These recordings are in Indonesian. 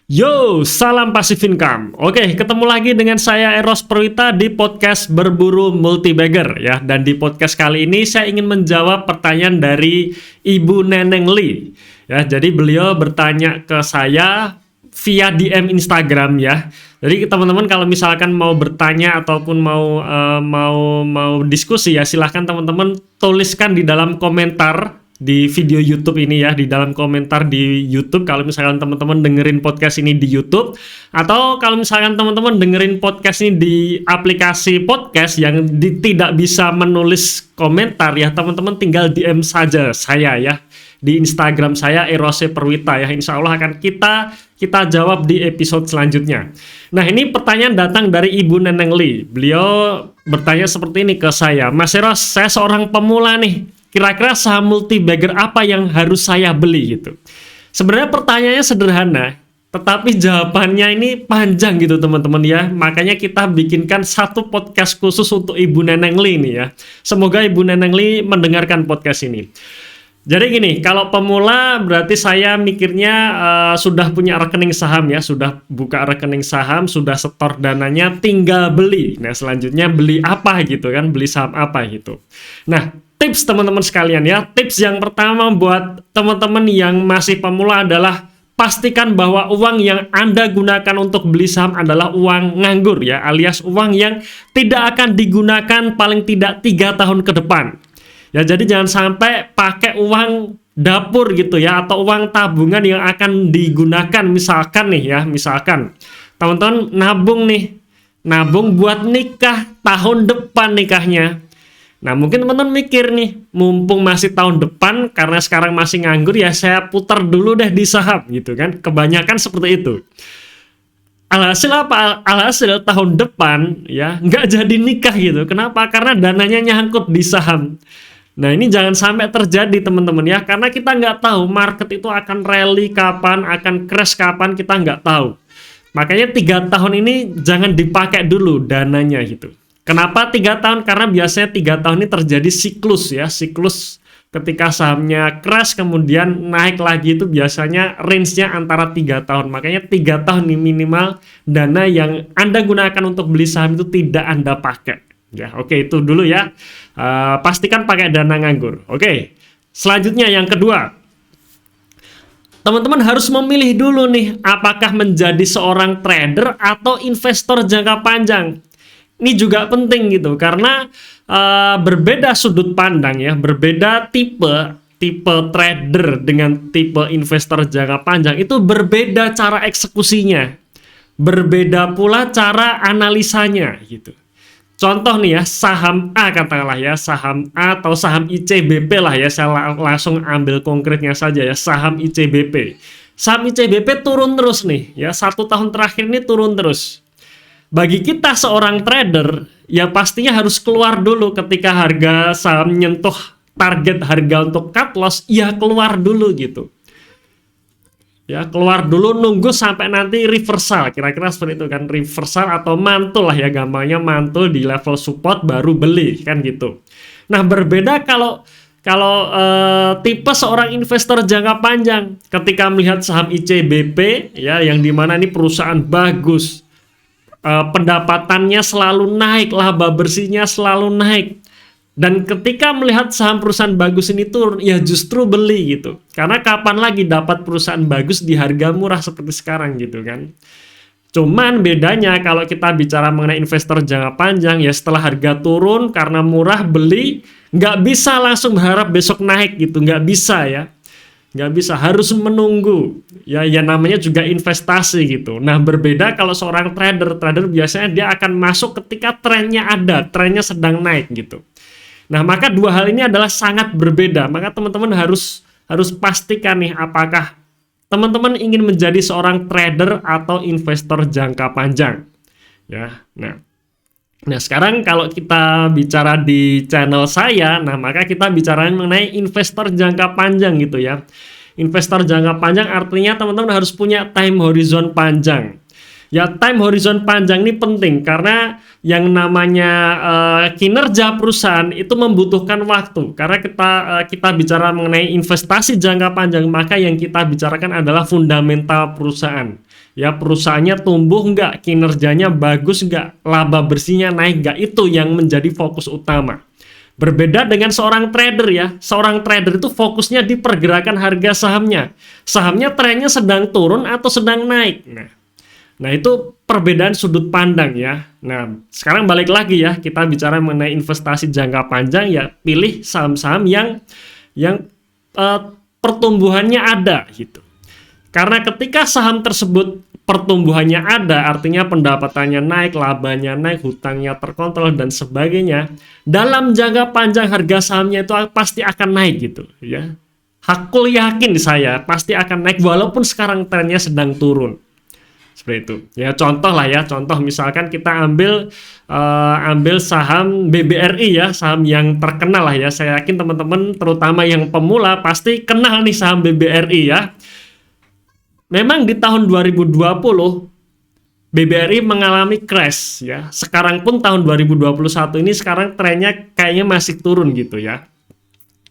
Yo, salam Passive Income. Oke, ketemu lagi dengan saya Eros Perwita di podcast Berburu Multibagger ya. Dan di podcast kali ini saya ingin menjawab pertanyaan dari Ibu Neneng Lee. Ya, jadi beliau bertanya ke saya via DM Instagram ya. Jadi teman-teman kalau misalkan mau bertanya ataupun mau diskusi ya, silahkan teman-teman tuliskan di dalam komentar di video YouTube ini ya, di dalam komentar di YouTube kalau misalkan teman-teman dengerin podcast ini di YouTube, atau kalau misalkan teman-teman dengerin podcast ini di aplikasi podcast yang tidak bisa menulis komentar ya, teman-teman tinggal DM saja saya ya di Instagram saya Eros Perwita ya. Insya Allah akan kita jawab di episode selanjutnya. Nah, ini pertanyaan datang dari Ibu Neneng Lee. Beliau bertanya seperti ini ke saya, Mas Eros, saya seorang pemula nih. Kira-kira saham multibagger apa yang harus saya beli gitu? Sebenarnya pertanyaannya sederhana, tetapi jawabannya ini panjang gitu teman-teman ya. Makanya kita bikinkan satu podcast khusus untuk Ibu Neneng Lee nih ya. Semoga Ibu Neneng Lee mendengarkan podcast ini. Jadi gini, kalau pemula berarti saya mikirnya sudah punya rekening saham ya, sudah buka rekening saham, sudah setor dananya, tinggal beli. Nah, selanjutnya beli apa gitu kan, beli saham apa gitu. Nah, tips teman-teman sekalian ya, tips yang pertama buat teman-teman yang masih pemula adalah pastikan bahwa uang yang Anda gunakan untuk beli saham adalah uang nganggur ya, alias uang yang tidak akan digunakan paling tidak 3 tahun ke depan. Ya, jadi jangan sampai pakai uang dapur gitu ya, atau uang tabungan yang akan digunakan misalkan nih ya, misalkan teman-teman nabung buat nikah tahun depan nikahnya. Nah, mungkin teman-teman mikir nih, mumpung masih tahun depan karena sekarang masih nganggur ya, saya putar dulu deh di saham gitu kan. Kebanyakan seperti itu. Alhasil apa? Alhasil tahun depan ya nggak jadi nikah gitu. Kenapa? Karena dananya nyangkut di saham. Nah, ini jangan sampai terjadi teman-teman ya, karena kita nggak tahu market itu akan rally kapan, akan crash kapan, kita nggak tahu. Makanya 3 tahun ini jangan dipakai dulu dananya gitu. Kenapa 3 tahun? Karena biasanya 3 tahun ini terjadi siklus ya, siklus ketika sahamnya crash kemudian naik lagi itu biasanya range-nya antara 3 tahun. Makanya 3 tahun ini minimal dana yang Anda gunakan untuk beli saham itu tidak Anda pakai. Ya, oke, itu dulu ya. Pastikan pakai dana nganggur. Oke. Selanjutnya yang kedua. Teman-teman harus memilih dulu nih, apakah menjadi seorang trader atau investor jangka panjang. Ini juga penting gitu, karena berbeda sudut pandang ya, berbeda tipe trader dengan tipe investor jangka panjang itu berbeda cara eksekusinya, berbeda pula cara analisanya gitu. Contoh nih ya, saham A katakanlah ya, saham A atau saham ICBP lah ya, saya langsung ambil konkretnya saja ya, saham ICBP. Saham ICBP turun terus nih ya, 1 tahun terakhir ini turun terus. Bagi kita seorang trader, ya pastinya harus keluar dulu ketika harga saham nyentuh target harga untuk cut loss, ya keluar dulu gitu. Ya, keluar dulu nunggu sampai nanti reversal, kira-kira seperti itu kan, reversal atau mantul lah ya, gampangnya mantul di level support baru beli kan gitu. Nah, berbeda kalau tipe seorang investor jangka panjang ketika melihat saham ICBP ya, yang dimana ini perusahaan bagus, pendapatannya selalu naik, laba bersihnya selalu naik. Dan ketika melihat saham perusahaan bagus ini turun, ya justru beli gitu. Karena kapan lagi dapat perusahaan bagus di harga murah seperti sekarang gitu kan. Cuman bedanya kalau kita bicara mengenai investor jangka panjang, ya setelah harga turun karena murah beli, nggak bisa langsung berharap besok naik gitu, nggak bisa ya. Nggak bisa, harus menunggu. Ya namanya juga investasi gitu. Nah, berbeda kalau seorang trader biasanya dia akan masuk ketika trennya ada, trennya sedang naik gitu. Nah, maka dua hal ini adalah sangat berbeda. Maka teman-teman harus pastikan nih, apakah teman-teman ingin menjadi seorang trader atau investor jangka panjang. Ya, nah sekarang kalau kita bicara di channel saya, nah maka kita bicara mengenai investor jangka panjang gitu ya. Investor jangka panjang artinya teman-teman harus punya time horizon panjang. Ya, time horizon panjang ini penting karena yang namanya kinerja perusahaan itu membutuhkan waktu. Karena kita bicara mengenai investasi jangka panjang, maka yang kita bicarakan adalah fundamental perusahaan. Ya, perusahaannya tumbuh nggak, kinerjanya bagus nggak, laba bersihnya naik nggak, itu yang menjadi fokus utama. Berbeda dengan seorang trader ya, seorang trader itu fokusnya di pergerakan harga sahamnya. Sahamnya trennya sedang turun atau sedang naik. Nah itu perbedaan sudut pandang ya. Nah sekarang balik lagi ya, kita bicara mengenai investasi jangka panjang ya, pilih saham-saham yang pertumbuhannya ada gitu. Karena ketika saham tersebut pertumbuhannya ada, artinya pendapatannya naik, labanya naik, hutangnya terkontrol dan sebagainya, dalam jangka panjang harga sahamnya itu pasti akan naik gitu ya. Hakul yakin saya pasti akan naik walaupun sekarang trennya sedang turun. Seperti itu. Ya contoh lah ya, contoh misalkan kita ambil saham BBRI ya, saham yang terkenal lah ya. Saya yakin teman-teman terutama yang pemula pasti kenal nih saham BBRI ya. Memang di tahun 2020 BBRI mengalami crash ya. Sekarang pun tahun 2021 ini sekarang trennya kayaknya masih turun gitu ya.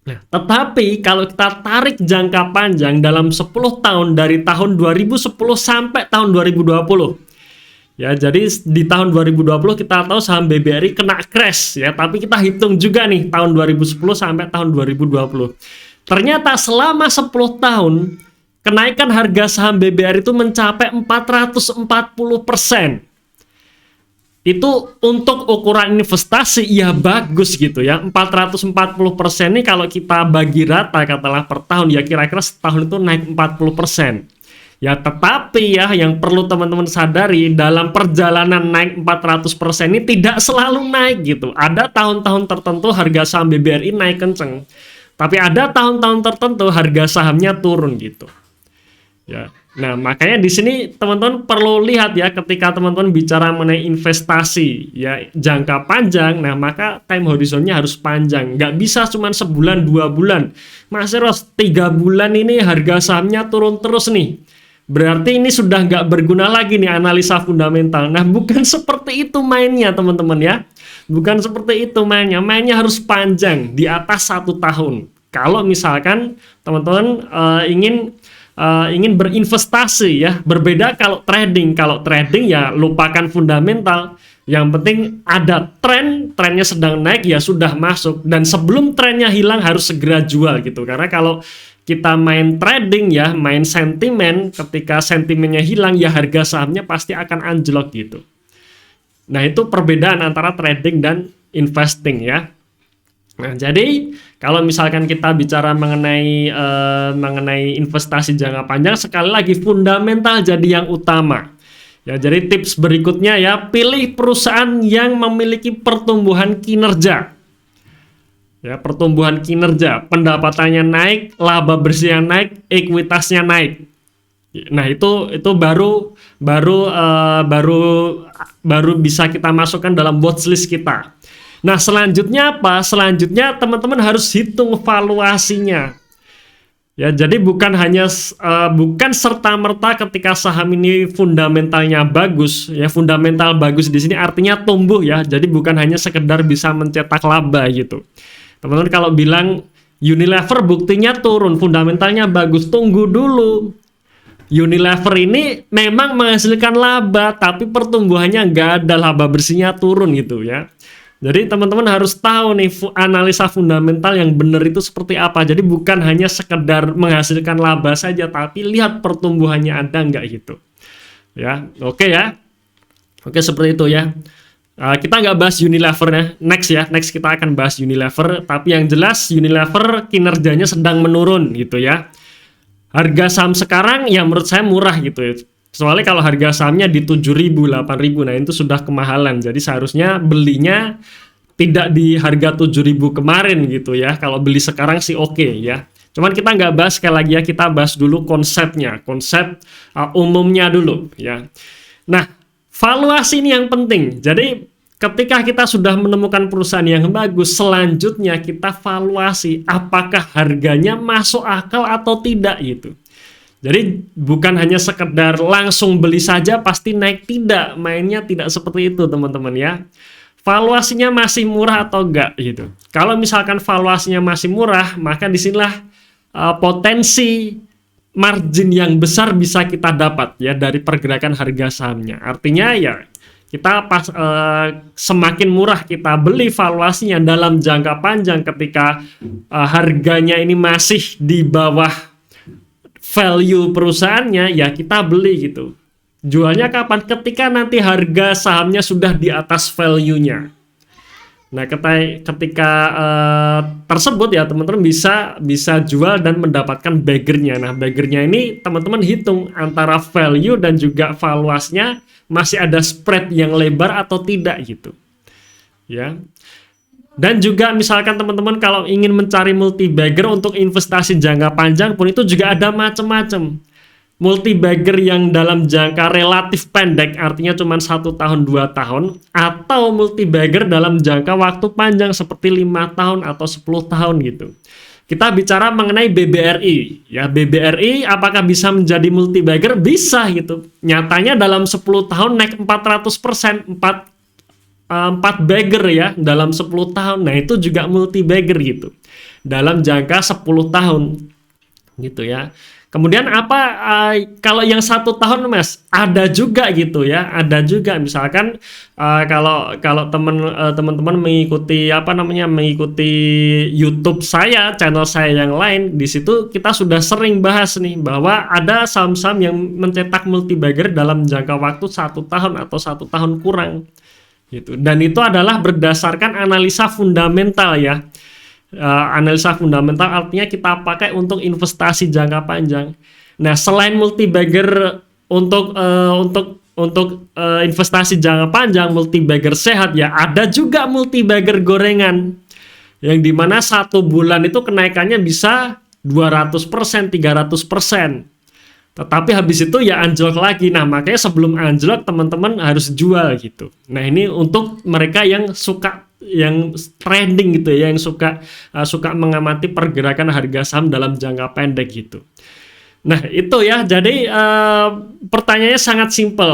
Nah, tetapi kalau kita tarik jangka panjang dalam 10 tahun dari tahun 2010 sampai tahun 2020. Ya, jadi di tahun 2020 kita tahu saham BBRI kena crash ya, tapi kita hitung juga nih tahun 2010 sampai tahun 2020. Ternyata selama 10 tahun kenaikan harga saham BBRI itu mencapai 440%. Itu untuk ukuran investasi ya bagus gitu ya. 440% ini kalau kita bagi rata katakanlah per tahun ya kira-kira setahun itu naik 40%. Ya tetapi ya yang perlu teman-teman sadari dalam perjalanan naik 400% ini tidak selalu naik gitu. Ada tahun-tahun tertentu harga saham BBRI naik kenceng. Tapi ada tahun-tahun tertentu harga sahamnya turun gitu. Ya, nah makanya di sini teman-teman perlu lihat ya ketika teman-teman bicara mengenai investasi ya jangka panjang, nah maka time horizonnya harus panjang, nggak bisa cuma sebulan 2 bulan. Mas Eros 3 bulan ini harga sahamnya turun terus nih, berarti ini sudah nggak berguna lagi nih analisa fundamental. Nah bukan seperti itu mainnya teman-teman ya, bukan seperti itu mainnya harus panjang di atas 1 tahun. Kalau misalkan teman-teman ingin berinvestasi ya, berbeda kalau trading ya lupakan fundamental, yang penting ada trennya sedang naik ya sudah masuk, dan sebelum trennya hilang harus segera jual gitu. Karena kalau kita main trading ya, main sentimen, ketika sentimennya hilang ya harga sahamnya pasti akan anjlok gitu. Nah itu perbedaan antara trading dan investing ya. Nah, jadi kalau misalkan kita bicara mengenai investasi jangka panjang, sekali lagi fundamental jadi yang utama. Ya, jadi tips berikutnya ya, pilih perusahaan yang memiliki pertumbuhan kinerja. Ya, pertumbuhan kinerja, pendapatannya naik, laba bersihnya naik, ekuitasnya naik. Nah, itu baru bisa kita masukkan dalam watchlist kita. Nah selanjutnya apa? Selanjutnya teman-teman harus hitung valuasinya. Ya jadi bukan serta-merta ketika saham ini fundamentalnya bagus. Ya fundamental bagus di sini artinya tumbuh ya. Jadi bukan hanya sekedar bisa mencetak laba gitu. Teman-teman kalau bilang Unilever buktinya turun, fundamentalnya bagus, tunggu dulu. Unilever ini memang menghasilkan laba, tapi pertumbuhannya nggak ada, laba bersihnya turun gitu ya. Jadi teman-teman harus tahu nih analisa fundamental yang benar itu seperti apa. Jadi bukan hanya sekedar menghasilkan laba saja, tapi lihat pertumbuhannya ada nggak gitu. Ya, oke ya. Oke seperti itu ya. Kita nggak bahas Unilever ya. Next kita akan bahas Unilever. Tapi yang jelas Unilever kinerjanya sedang menurun gitu ya. Harga saham sekarang ya menurut saya murah gitu ya. Soalnya kalau harga sahamnya di 7.000, 8.000, nah itu sudah kemahalan. Jadi seharusnya belinya tidak di harga 7.000 kemarin gitu ya. Kalau beli sekarang sih oke ya. Cuman kita nggak bahas sekali lagi ya, kita bahas dulu konsepnya, konsep umumnya dulu ya. Nah, valuasi ini yang penting. Jadi ketika kita sudah menemukan perusahaan yang bagus, selanjutnya kita valuasi apakah harganya masuk akal atau tidak gitu. Jadi bukan hanya sekedar langsung beli saja pasti naik, tidak, mainnya tidak seperti itu teman-teman ya. Valuasinya masih murah atau enggak gitu. Kalau misalkan valuasinya masih murah, maka disinilah potensi margin yang besar bisa kita dapat ya dari pergerakan harga sahamnya. Artinya ya kita semakin murah kita beli valuasinya dalam jangka panjang ketika harganya ini masih di bawah value perusahaannya, ya kita beli gitu. Jualnya kapan? Ketika nanti harga sahamnya sudah di atas value-nya. Nah, ketika tersebut ya teman-teman bisa jual dan mendapatkan baggernya. Nah, baggernya ini teman-teman hitung antara value dan juga valuasinya masih ada spread yang lebar atau tidak gitu. Ya. Dan juga misalkan teman-teman kalau ingin mencari multi bagger untuk investasi jangka panjang pun itu juga ada macam-macam. Multi bagger yang dalam jangka relatif pendek, artinya cuma 1 tahun 2 tahun, atau multi bagger dalam jangka waktu panjang seperti 5 tahun atau 10 tahun gitu. Kita bicara mengenai BBRI ya. BBRI apakah bisa menjadi multi bagger? Bisa gitu. Nyatanya dalam 10 tahun naik 400%, 4 bagger ya dalam 10 tahun. Nah, itu juga multi bagger gitu. Dalam jangka 10 tahun gitu ya. Kemudian kalau yang 1 tahun Mas? Ada juga gitu ya. Ada juga misalkan kalau teman-teman mengikuti mengikuti YouTube saya, channel saya yang lain, di situ kita sudah sering bahas nih bahwa ada saham-saham yang mencetak multi bagger dalam jangka waktu 1 tahun atau 1 tahun kurang. Gitu. Dan itu adalah berdasarkan analisa fundamental ya. Analisa fundamental artinya kita pakai untuk investasi jangka panjang. Nah, selain multi bagger untuk investasi jangka panjang, multi bagger sehat ya, ada juga multi bagger gorengan yang dimana 1 bulan itu kenaikannya bisa 200%, 300%. Tetapi habis itu ya anjlok lagi. Nah, makanya sebelum anjlok teman-teman harus jual gitu. Nah, ini untuk mereka yang suka yang trading gitu ya, yang suka mengamati pergerakan harga saham dalam jangka pendek gitu. Nah, itu ya. Jadi pertanyaannya sangat simpel.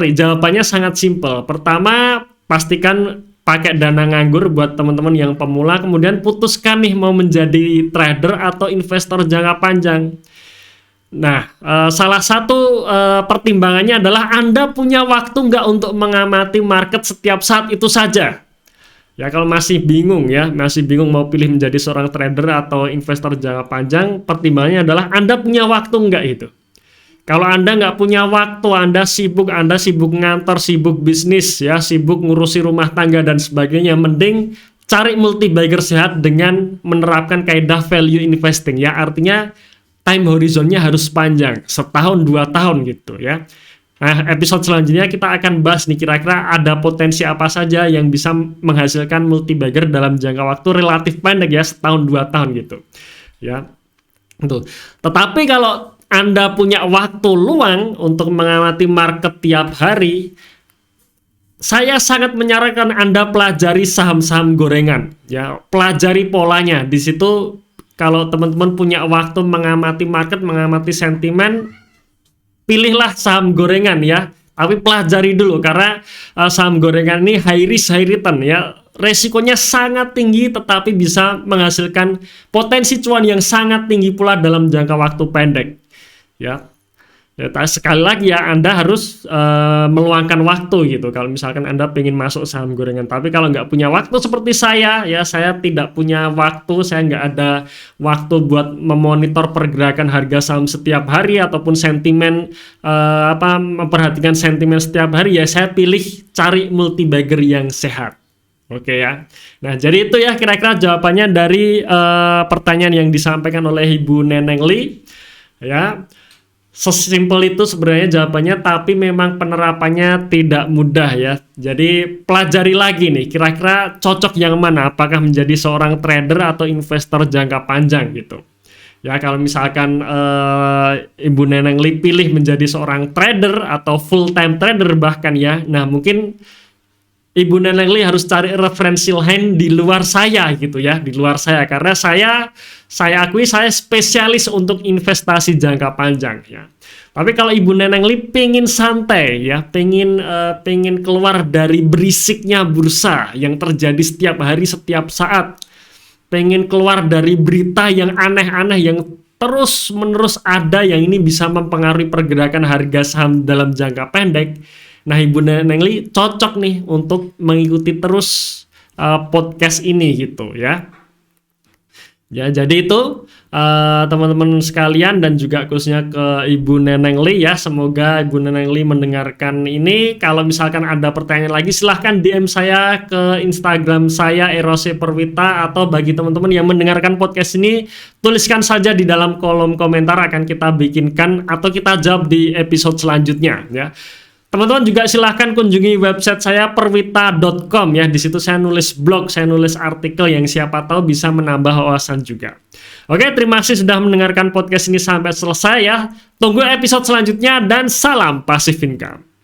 Jawabannya sangat simpel. Pertama, pastikan pakai dana nganggur buat teman-teman yang pemula, kemudian putuskan nih mau menjadi trader atau investor jangka panjang. Nah, salah satu pertimbangannya adalah Anda punya waktu nggak untuk mengamati market setiap saat itu saja. Ya, kalau masih bingung mau pilih menjadi seorang trader atau investor jangka panjang, pertimbangannya adalah Anda punya waktu nggak itu. Kalau Anda nggak punya waktu, Anda sibuk ngantor, sibuk bisnis, ya, sibuk ngurusi rumah tangga dan sebagainya, mending cari multi bagger sehat dengan menerapkan kaidah value investing ya, artinya time horizonnya harus panjang, 1-2 tahun gitu ya. Nah, episode selanjutnya kita akan bahas nih kira-kira ada potensi apa saja yang bisa menghasilkan multi bagger dalam jangka waktu relatif pendek ya, 1-2 tahun gitu. Ya. Tuh. Tetapi kalau Anda punya waktu luang untuk mengamati market tiap hari, saya sangat menyarankan Anda pelajari saham-saham gorengan ya, pelajari polanya. Di situ kalau teman-teman punya waktu mengamati market, mengamati sentimen, pilihlah saham gorengan ya. Tapi pelajari dulu karena saham gorengan ini high risk high return ya. Resikonya sangat tinggi tetapi bisa menghasilkan potensi cuan yang sangat tinggi pula dalam jangka waktu pendek. Ya. Ya, sekali lagi ya, Anda harus meluangkan waktu gitu kalau misalkan Anda pengen masuk saham gorengan. Tapi kalau nggak punya waktu seperti saya tidak punya waktu, saya nggak ada waktu buat memonitor pergerakan harga saham setiap hari ataupun sentimen, memperhatikan sentimen setiap hari, ya saya pilih cari multi bagger yang sehat. Oke ya. Nah, jadi itu ya kira-kira jawabannya dari pertanyaan yang disampaikan oleh Ibu Neneng Lee ya. Sesimpel itu sebenarnya jawabannya, tapi memang penerapannya tidak mudah ya. Jadi pelajari lagi nih, kira-kira cocok yang mana, apakah menjadi seorang trader atau investor jangka panjang gitu. Ya, kalau misalkan Ibu Neneng Lee pilih menjadi seorang trader atau full time trader bahkan ya, nah mungkin Ibu Neneng Li harus cari referensi lain di luar saya gitu ya, di luar saya, karena saya akui saya spesialis untuk investasi jangka panjang ya. Tapi kalau Ibu Neneng Li pengen santai ya, pengen keluar dari berisiknya bursa yang terjadi setiap hari setiap saat, pengen keluar dari berita yang aneh-aneh yang terus menerus ada, yang ini bisa mempengaruhi pergerakan harga saham dalam jangka pendek. Nah, Ibu Neneng Li cocok nih untuk mengikuti terus podcast ini gitu ya. Ya, jadi itu teman-teman sekalian dan juga khususnya ke Ibu Neneng Li ya. Semoga Ibu Neneng Li mendengarkan ini. Kalau misalkan ada pertanyaan lagi, silahkan DM saya ke Instagram saya Erose Perwita, atau bagi teman-teman yang mendengarkan podcast ini, tuliskan saja di dalam kolom komentar, akan kita bikinkan atau kita jawab di episode selanjutnya ya. Teman-teman juga silahkan kunjungi website saya perwita.com ya. Di situ saya nulis blog, saya nulis artikel yang siapa tahu bisa menambah wawasan juga. Oke, terima kasih sudah mendengarkan podcast ini sampai selesai ya. Tunggu episode selanjutnya dan salam Passive Income.